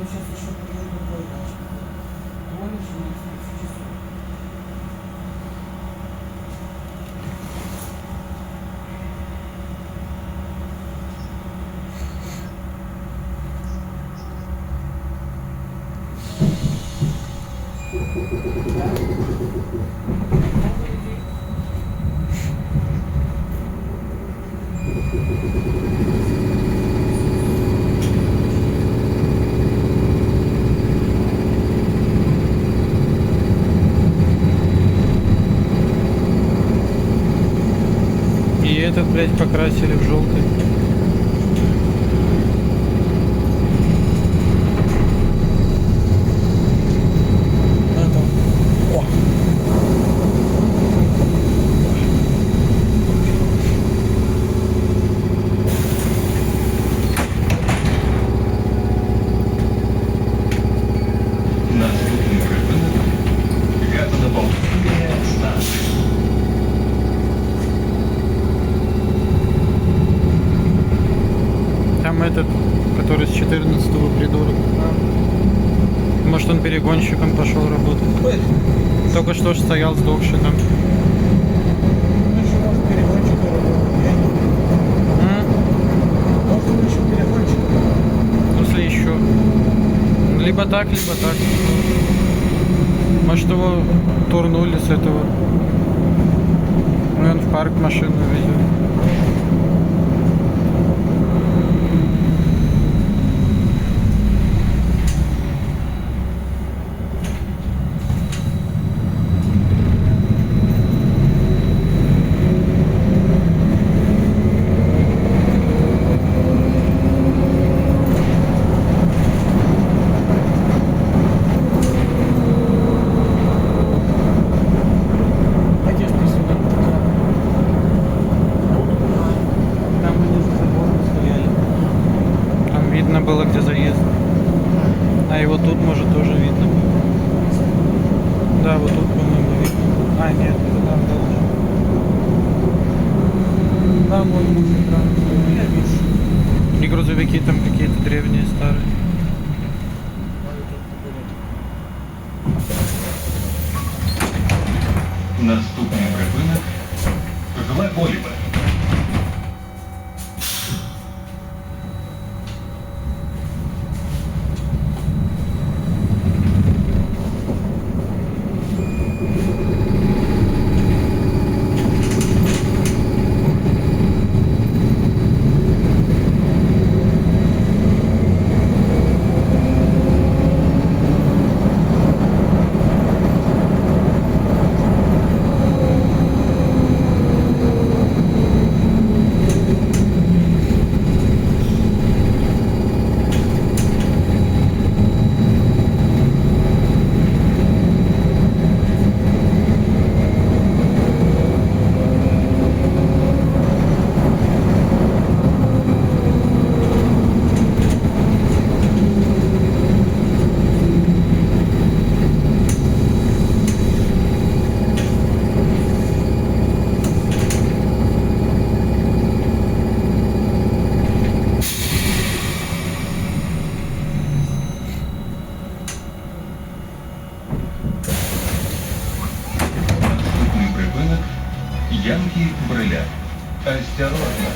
сейчас еще пойдем другой даче. Помнишь, у нас 30 часов. И этот, блядь, покрасили в желтый. Это. О! Наступний припинок Газодобовлення станції. Там этот, который с 14-го придурок. Может, он перегонщиком пошел работать. Ой, Только что ж стоял сдохший там. ну еще может перегончик работать. Я не знаю. Может он еще перегончик работает. Если еще. Либо так, либо так. Может, его турнули с этого. Ну, и он в парк машину везет. Пойдешь ты сюда. Там они за забором стояли. Там видно было, где заезд. А его тут, может, тоже видно было. Да, вот тут, по-моему, видно. А, нет, это там дальше. Там мой муж экран. Я вижу. И грузовики там какие-то древние, старые. Наступний припинок Глаголєве. Наступний припинок Янки Бреля. Осторожно.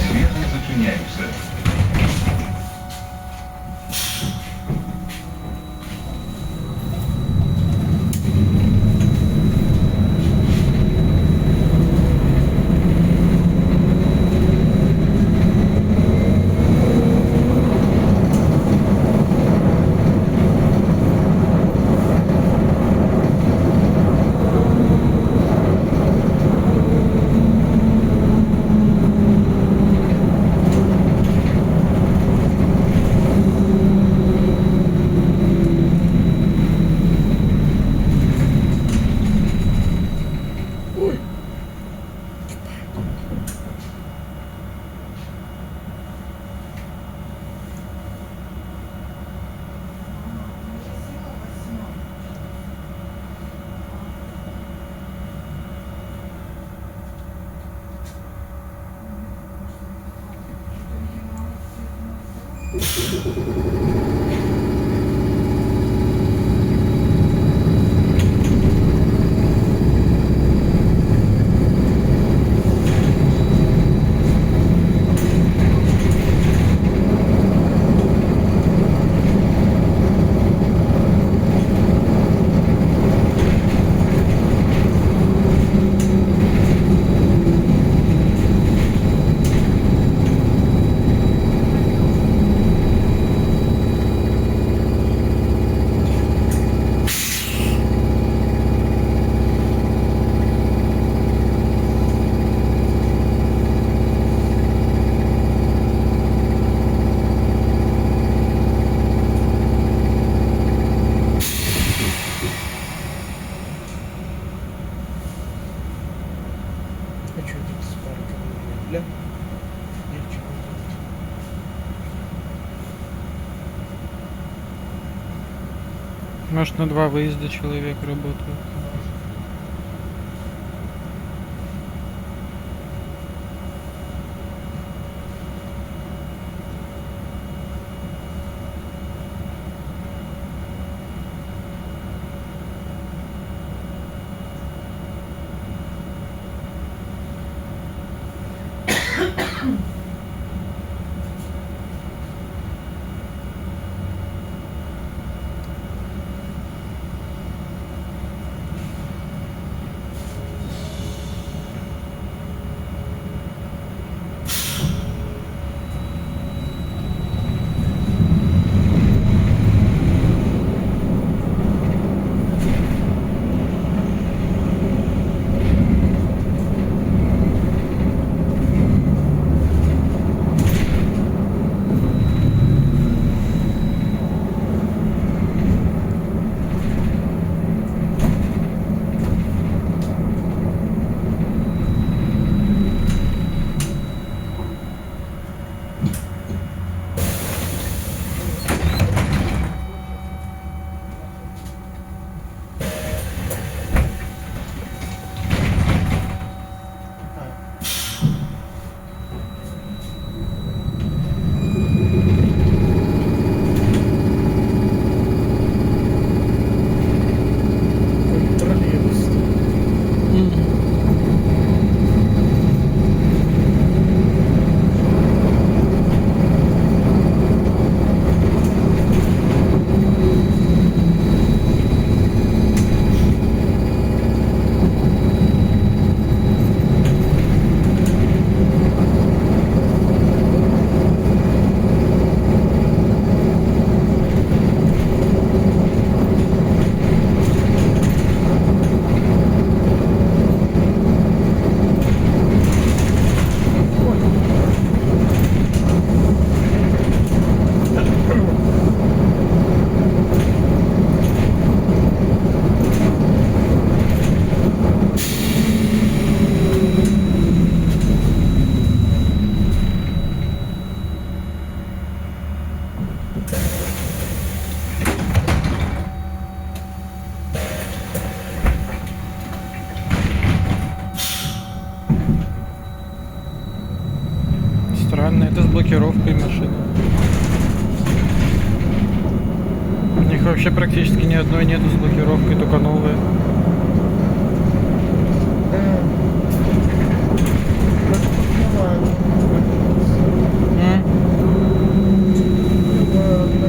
Светы зачиняются. Может, на 2 выезда человек работает. Троллейбус. Странно, это с блокировкой машины. У них вообще практически ни одной нету с блокировкой, только новые. Как поднимают. М? Ладно.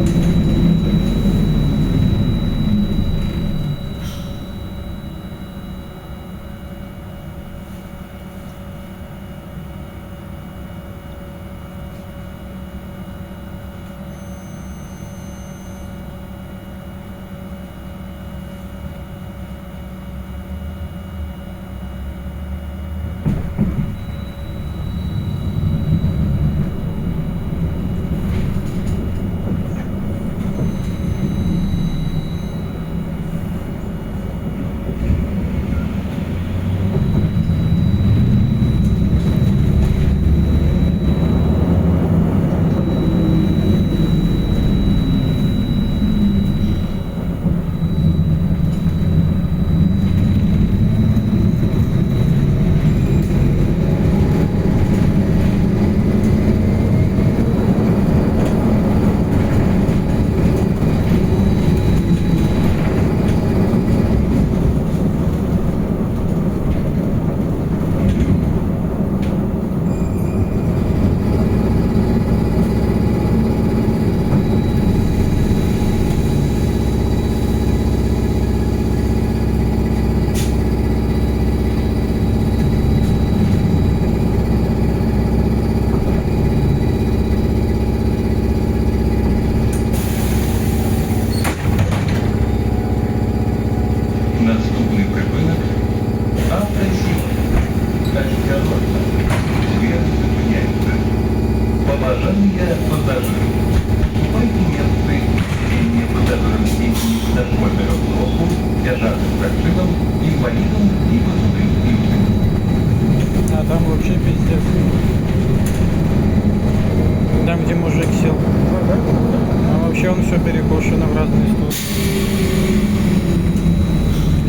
вообще он все перекошено в разные стороны.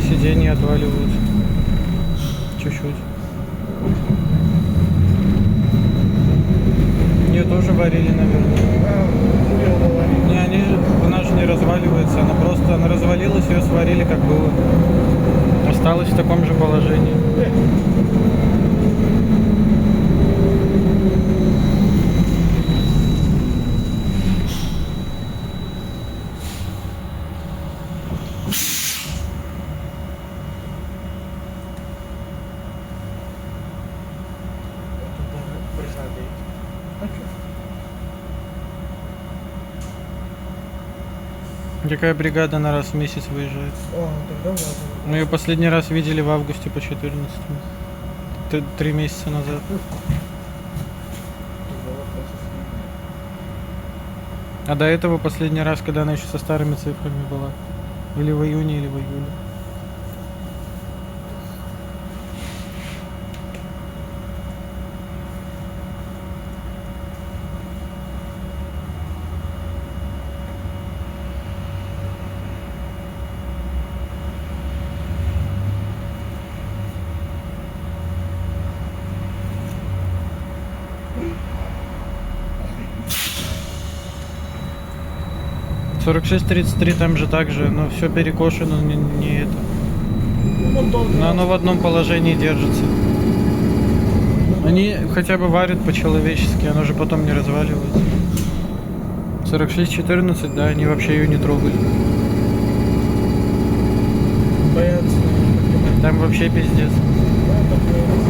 Сиденья отваливаются. Чуть-чуть. Ее тоже варили, наверное. Не, она же не разваливается, она развалилась, ее сварили как было. Осталась в таком же положении. Какая бригада на раз в месяц выезжает? О, ну тогда ладно. Мы ее последний раз видели в августе по 14. 3 месяца назад. Тогда вопросов нет. А до этого последний раз, когда она еще со старыми цифрами была. Или в июне, или в июле. Охренеть. 46-33 там же так же, но все перекошено, не это. Ну, мотор, Но оно в одном положении держится. Они хотя бы варят по-человечески, оно же потом не разваливается. 46-14, да, они вообще ее не трогали. боятся, не понимают. Там вообще пиздец. Да, так боятся.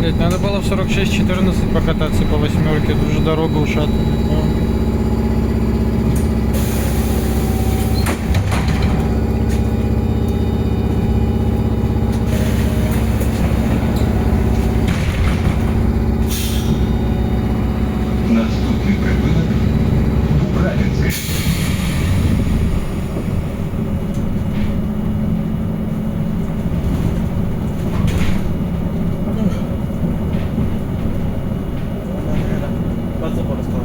Блять, надо было в 46-14 покататься по восьмерке, тут уже дорога ушатанная. Наступний припинок Дубравінське. Под забор оставил.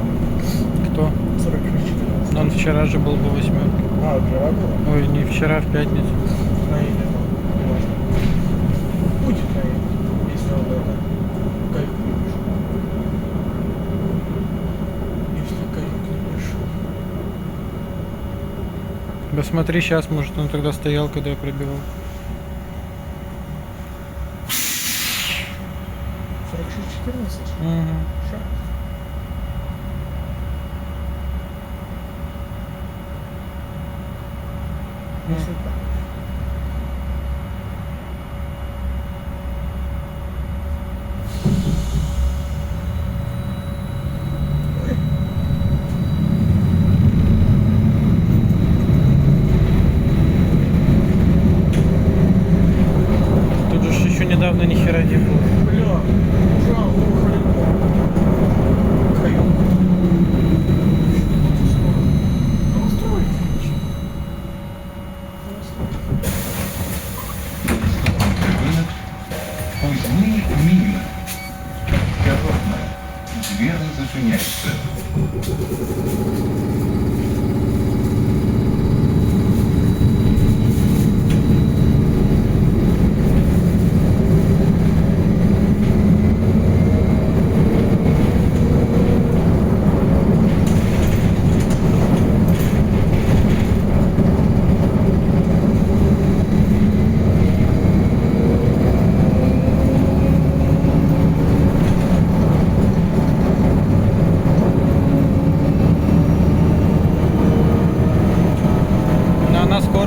Кто? 46-14. Но он вчера же был по восьмерке. А, вчера было? Ой, не вчера, в пятницу. Наедет он, не важно. Будет наедет, если он это кайф не пришел. Если кайф не пришел. Да смотри, сейчас, может, он тогда стоял, когда я пробивал. 46-14? Угу. Ща. Если так. Тут же еще недавно ни хера не было. Бля, ужал, хреново. Кайф. Настрой.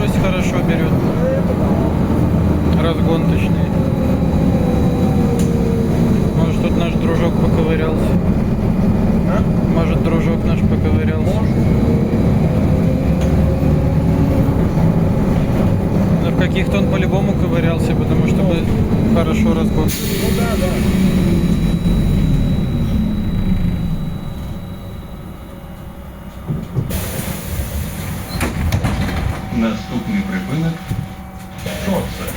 скорость хорошо берет. Это да. Разгон точнее. Может, тут наш дружок поковырялся. А? Может, дружок наш поковырялся. Но в каких-то он по-любому ковырялся, потому что бы хорошо разгон. Ну да, да. Наступний припинок Шоце.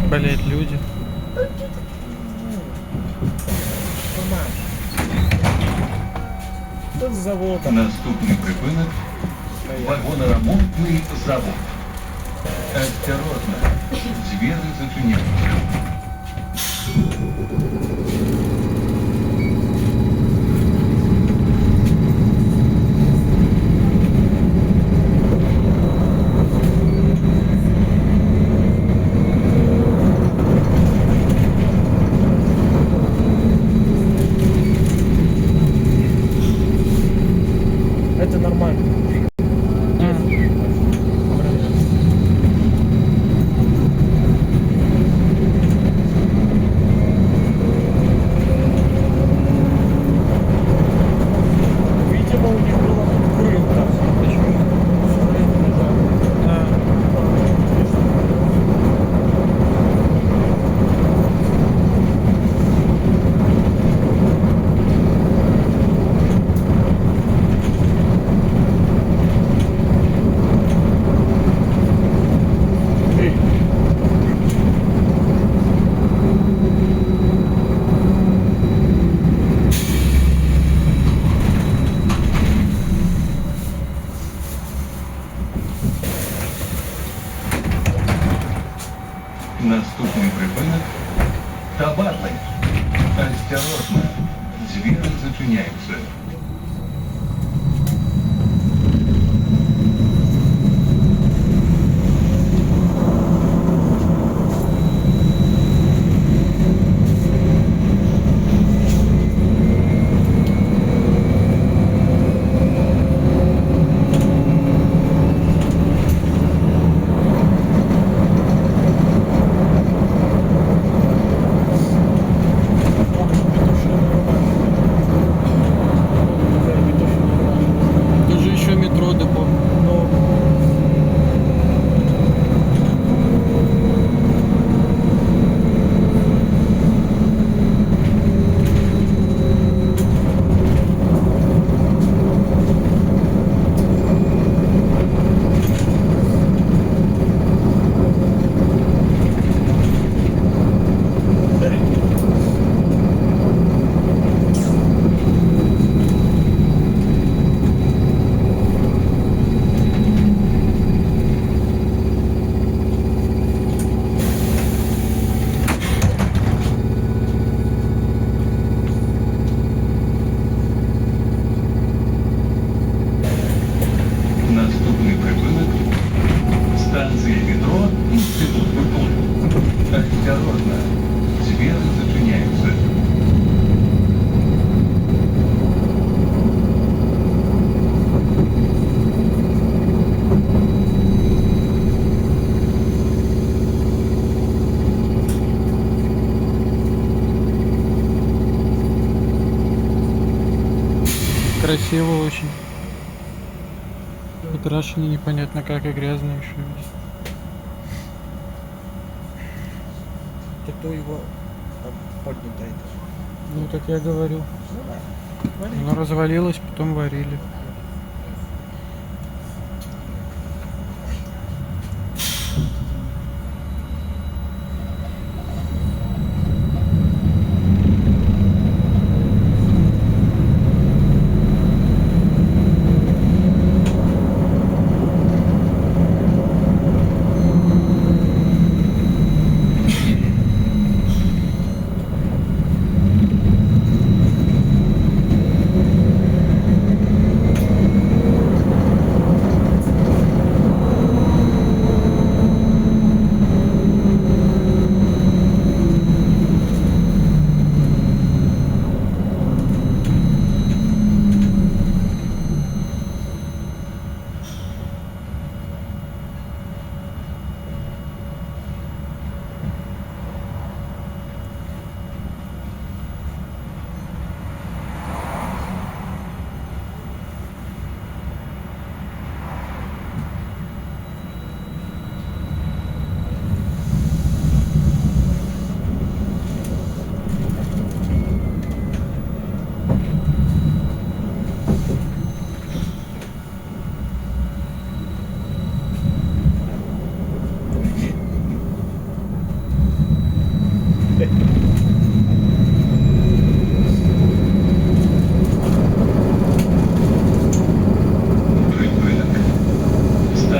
Блять, люди. Нормально. Тут завод. Наступний припинок вагоноремонтний завод. Осторожно, двери зачиняються. Это нормально. Видимо, у них была курилка. Почему? А, Эй, Наступний припинок Табатний. Осторожно, двери зачиняються. тут же еще метро депо. Наступний припинок станція метро Інститут культури. Осторожно, двери зачиняються. Красиво очень. Украшено непонятно как и грязно еще весь. Так кто его там поднятый? Ну так я говорил. Ну да. Оно развалилось, потом варили.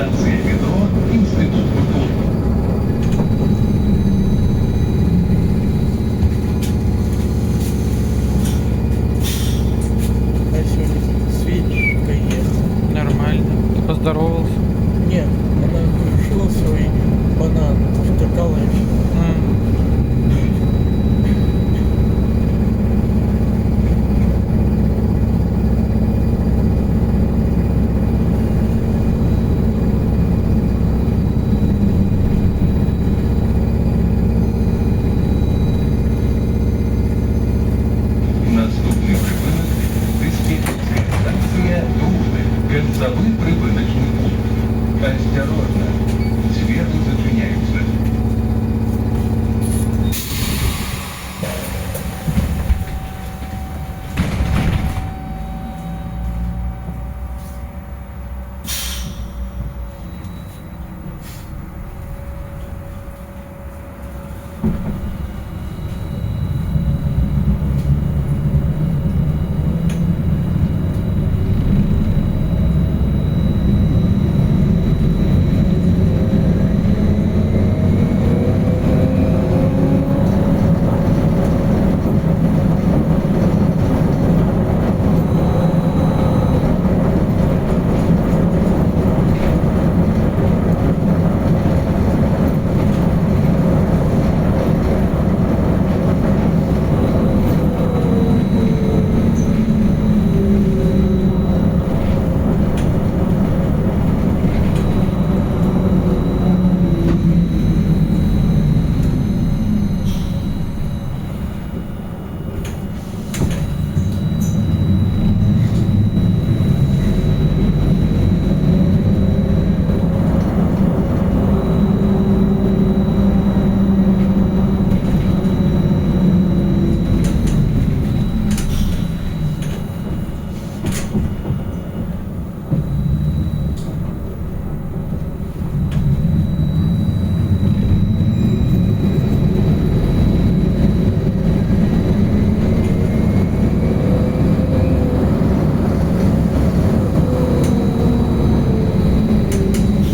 Станция метро Институт культуры. А сегодня свечка ехал. Нормально. Ты поздоровался? Нет,